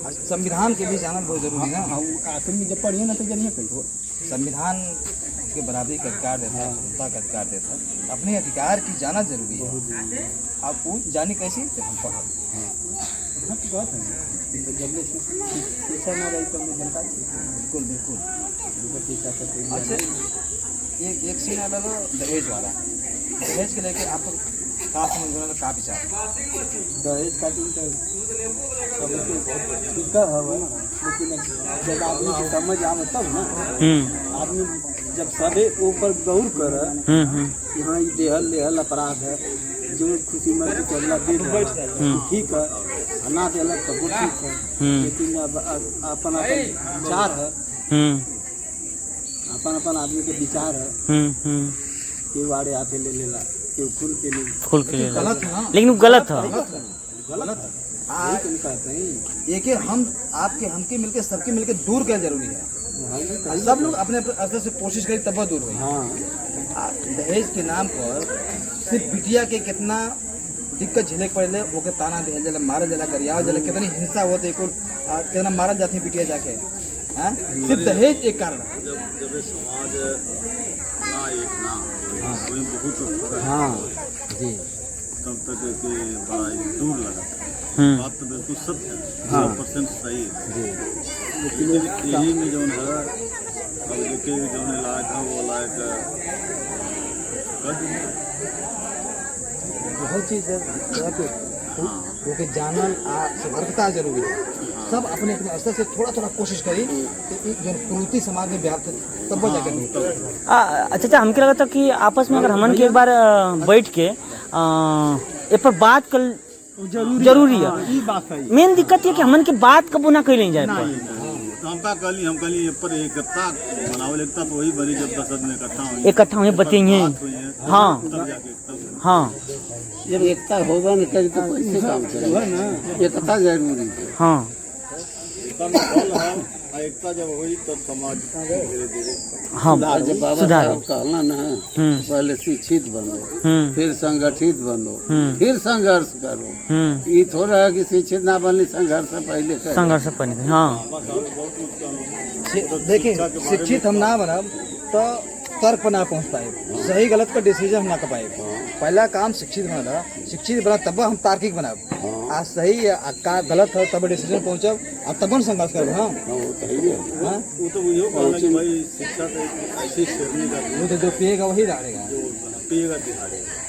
संविधान के भी जानना बहुत जरूरी है ना। आखिर में जब पढ़िए ना तो जानिए कहीं संविधान के बराबरी का अधिकार देता है, स्वतंत्रता का अधिकार देता है, अपने अधिकार की जाना जरूरी है। आप वो जानी कैसी जब हम पढ़ा। हाँ तो बात है जब शिक्षा ना रही तो हमें जनता बिल्कुल बिल्कुल। शिक्षा का अच्छा एक सीन है लो दहेज वाला। दहेज के लेके आप का समझना का विचार। दहेज का दिन तो ठीक है लेकिन जब आदमी को समझ आवे तब ना आदमी जब सबे ऊपर गौर करे कि हाँ ये देहल लेहल अपराध है जो खुशी मर्जी चलना दे ठीक है ना देलक तो वो ठीक है लेकिन अब अपन विचार है अपन आदमी के विचार है कि वाड़े आते ले लेला कि खुल के ले गलत है ना, लेकिन वो गलत है। गलत है। एक हम आपके हमके मिलके सबके मिलके दूर क्या जरूरी है। सब लोग अपने स्तर से कोशिश करें तब दूर हुई। दहेज के नाम पर सिर्फ बिटिया के कितना दिक्कत झेले पड़े ओके ताना दे जला मारा जला करिया जला कितनी हिंसा होते कितना मारा जाती बिटिया जाके सिर्फ दहेज एक कारण है। जब समाज ना एक ना बहुत जी तब तक के बड़ा दूर लगा बात तो बिल्कुल सत्य है 100% सही है लेकिन यही में जो है अब देखिए जो लायक है वो लायक बहुत चीज़ है वो के जानल सतर्कता जरूरी है। सब अपने अपने स्तर से थोड़ा थोड़ा कोशिश करी कि जो कुरीति समाज में व्याप्त तब जाके। अच्छा हमके लगा था कि आपस में अगर हमन के एक बार बैठ के ए पर बात कर जरूरी है। मेन दिक्कत ये कि हमन के बात कबू ना कही जाए हम कली पर एकता बनावल एकता तो वही बनी जब 10 आदमी इकट्ठा हुए बताइए। हाँ हाँ जब एकता होगा ना कहीं तो कैसे काम चलेगा ना एकता जरूरी है। हाँ एकता जब हुई तब समाज धीरे धीरे हाँ सुधार कहना ना पहले शिक्षित बनो फिर संगठित बनो फिर संघर्ष करो। ये थोड़ा है कि शिक्षित ना बने संघर्ष पहले संघर्ष पहले। हाँ देखिए शिक्षित हम ना बना तो तर्क पर ना पहुंच पाए, सही गलत का डिसीजन हम ना कर पाए। पहला काम शिक्षित बना, शिक्षित बना तब हम तार्किक बनाब। आज सही का गलत है तब डिसीजन पहुंचब और तब संघर्ष करब। हाँ वो तो भाई शिक्षा तो ऐसी शेरनी का वो तो जो पिएगा वही रहेगा। पिएगा दिहाड़ेगा।